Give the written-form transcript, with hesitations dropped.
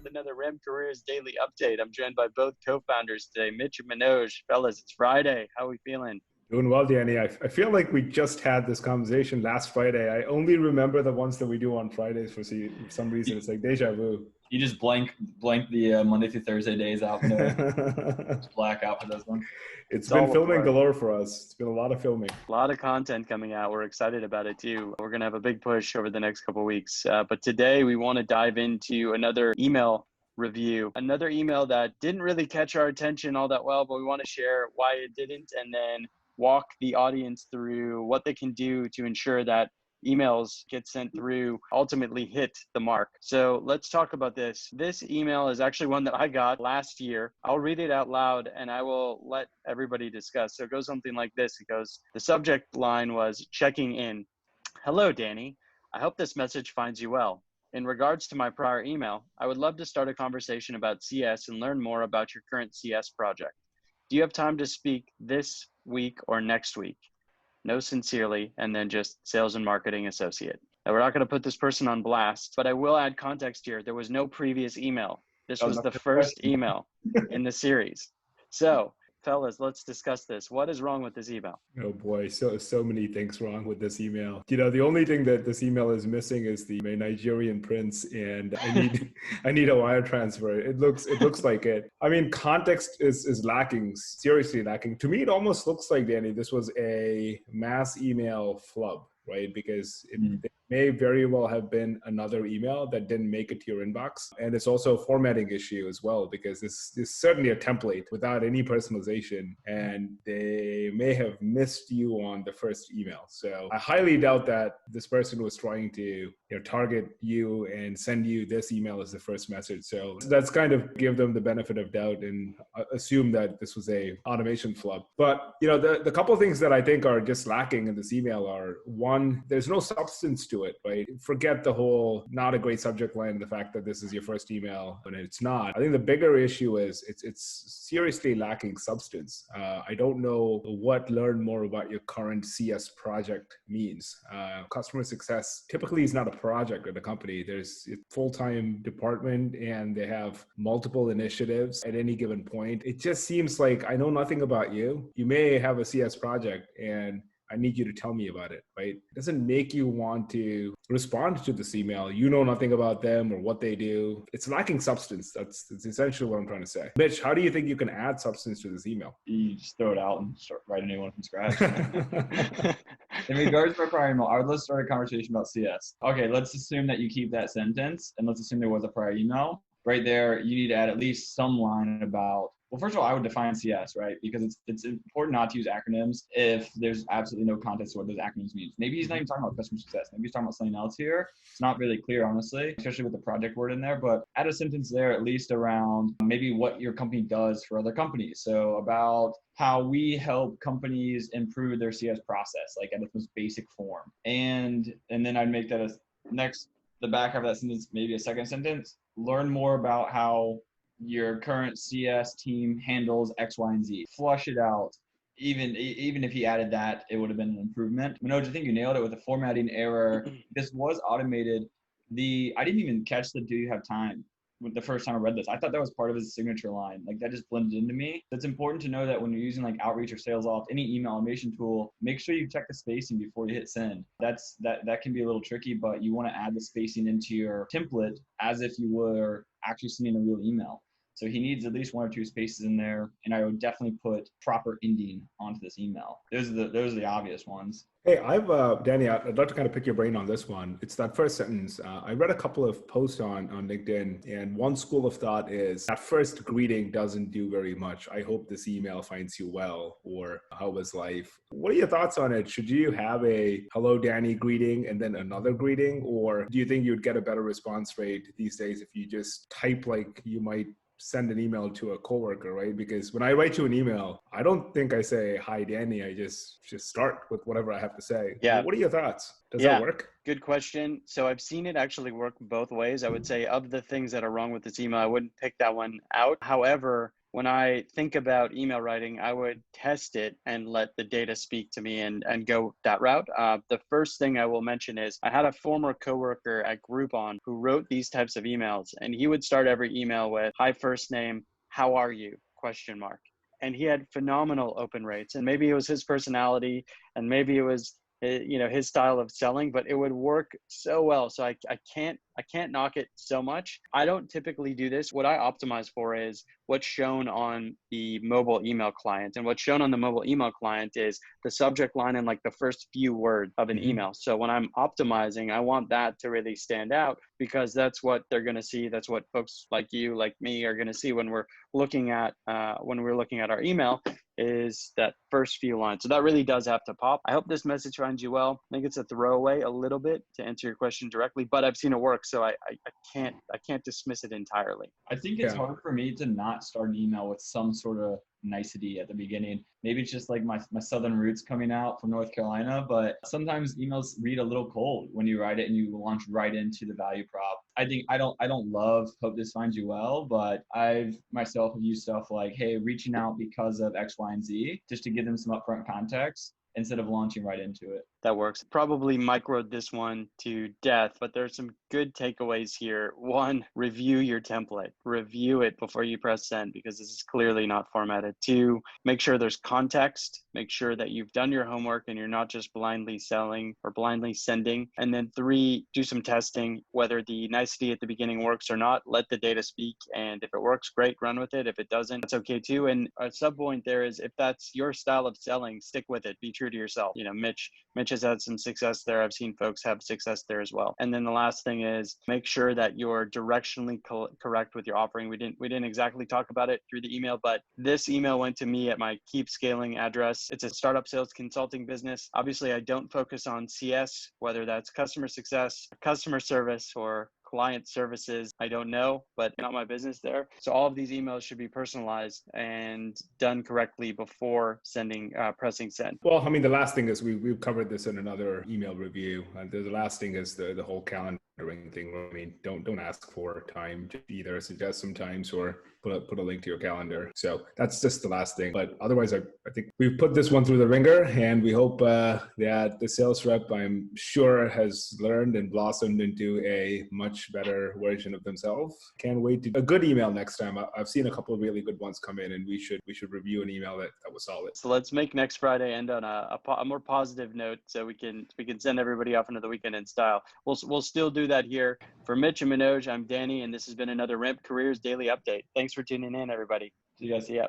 with another Ram Careers Daily Update. I'm joined by both co-founders today, Mitch and Manoj. Fellas, it's Friday. How are we feeling? Doing well, Danny. I feel like we just had this conversation last Friday. I only remember the ones that we do on Fridays for some reason. It's like deja vu. You just blank the Monday through Thursday days out. Just black out for those ones. It's been filming galore for us. It's been a lot of filming. A lot of content coming out. We're excited about it too. We're going to have a big push over the next couple of weeks. But today we want to dive into another email review, another email that didn't really catch our attention all that well, but we want to share why it didn't, and then walk the audience through what they can do to ensure that emails get sent through ultimately hit the mark. So let's talk about this. This email is actually one that I got last year. I'll read it out loud and I will let everybody discuss. So it goes something like this. It goes, the subject line was checking in. Hello, Danny. I hope this message finds you well. In regards to my prior email, I would love to start a conversation about CS and learn more about your current CS project. Do you have time to speak this week or next week? No, sincerely, and then just sales and marketing associate. Now, we're not going to put this person on blast, but I will add context here. There was no previous email. This was the first email in the series. So, fellas, let's discuss this. What is wrong with this email? Oh boy, so many things wrong with this email. You know, the only thing that this email is missing is the Nigerian prince, and I need a wire transfer. It looks like it. I mean, context is lacking, seriously lacking. To me, it almost looks like, Danny, this was a mass email flub, right? Because it may very well have been another email that didn't make it to your inbox. And it's also a formatting issue as well, because this is certainly a template without any personalization, and they may have missed you on the first email. So I highly doubt that this person was trying to target you and send you this email as the first message. So that's kind of give them the benefit of doubt and assume that this was a automation flub. But the couple of things that I think are just lacking in this email are, one, there's no substance to it, right? Forget the whole not a great subject line and the fact that this is your first email when it's not. I think the bigger issue is it's seriously lacking substance. I don't know what learn more about your current CS project means. Customer success typically is not a project at a company. There's a full-time department and they have multiple initiatives at any given point. It just seems like I know nothing about you. You may have a CS project and I need you to tell me about it, right? It doesn't make you want to respond to this email. You know nothing about them or what they do. It's lacking substance. That's essentially what I'm trying to say. Mitch, how do you think you can add substance to this email? You just throw it out and start writing a new one from scratch. In regards to our prior email, let's start a conversation about CS. Okay, let's assume that you keep that sentence, and let's assume there was a prior email. Right there, you need to add at least some line about, well, first of all, I would define CS, right? Because it's important not to use acronyms if there's absolutely no context to what those acronyms mean. Maybe he's not even talking about customer success. Maybe he's talking about something else here. It's not really clear, honestly, especially with the project word in there. But add a sentence there at least around maybe what your company does for other companies. So about how we help companies improve their CS process, like at its most basic form. And then I'd make that as next, the back half of that sentence, maybe a second sentence. Learn more about how your current CS team handles X, Y, and Z. Flush it out. Even if he added that, it would have been an improvement. Manoj, I think you nailed it with the formatting error. This was automated. I didn't even catch the "do you have time" with the first time I read this. I thought that was part of his signature line. Like that just blended into me. It's important to know that when you're using like Outreach or SalesLoft, any email automation tool, make sure you check the spacing before you hit send. That can be a little tricky, but you want to add the spacing into your template as if you were actually sending a real email. So he needs at least one or two spaces in there, and I would definitely put proper ending onto this email. Those are the obvious ones. Hey, Danny, I'd like to kind of pick your brain on this one. It's that first sentence. I read a couple of posts on LinkedIn, and one school of thought is that first greeting doesn't do very much. I hope this email finds you well, or how was life? What are your thoughts on it? Should you have a hello, Danny greeting and then another greeting, or do you think you'd get a better response rate these days if you just type like you might send an email to a coworker, right? Because when I write you an email, I don't think I say, hi, Danny. I just start with whatever I have to say. Yeah. What are your thoughts? Does that work? Good question. So I've seen it actually work both ways. I would say of the things that are wrong with this email, I wouldn't pick that one out. However, when I think about email writing, I would test it and let the data speak to me and go that route. The first thing I will mention is I had a former coworker at Groupon who wrote these types of emails, and he would start every email with, "Hi, first name, how are you?" question mark. And he had phenomenal open rates. And maybe it was his personality, and maybe it was his style of selling, but it would work so well. So I can't knock it so much. I don't typically do this. What I optimize for is what's shown on the mobile email client. And what's shown on the mobile email client is the subject line and like the first few words of an email. So when I'm optimizing, I want that to really stand out, because that's what they're going to see. That's what folks like you, like me, are going to see when we're looking at our email, is that first few lines. So that really does have to pop. I hope this message finds you well. I think it's a throwaway a little bit to answer your question directly, but I've seen it work, so I can't dismiss it entirely. I think it's hard for me to not start an email with some sort of nicety at the beginning. Maybe it's just like my southern roots coming out from North Carolina, but sometimes emails read a little cold when you write it and you launch right into the value prop. I don't love "hope this finds you well," but I've myself have used stuff like, "Hey, reaching out because of X, Y, and Z," just to give them some upfront context instead of launching right into it. That works. Probably microed this one to death, but there's some good takeaways here. One, review your template. Review it before you press send, because this is clearly not formatted. Two, make sure there's context. Make sure that you've done your homework and you're not just blindly selling or blindly sending. And then three, do some testing. Whether the nicety at the beginning works or not, let the data speak. And if it works, great, run with it. If it doesn't, that's okay too. And a sub point there is, if that's your style of selling, stick with it. Be true to yourself. Mitch has had some success there. I've seen folks have success there as well. And then the last thing is, make sure that you're directionally correct with your offering. We didn't exactly talk about it through the email, but this email went to me at my Keep Scaling address. It's a startup sales consulting business. Obviously, I don't focus on CS, whether that's customer success, customer service, or client services. I don't know, but not my business there. So all of these emails should be personalized and done correctly before pressing send. Well, I mean, the last thing is we've covered this in another email review. And the last thing is the whole calendaring thing. I mean, don't ask for time, just either suggest some times or put a link to your calendar. So that's just the last thing. But otherwise, I think we've put this one through the ringer, and we hope that the sales rep, I'm sure, has learned and blossomed into a much better version of themselves. Can't wait to a good email next time. I've seen a couple of really good ones come in, and we should review an email that was solid. So let's make next Friday end on a more positive note, so we can send everybody off into the weekend in style. We'll still do that here. For Mitch and Manoj, I'm Danny, and this has been another Ramp Careers Daily Update. Thanks for tuning in, everybody. See you guys. See ya.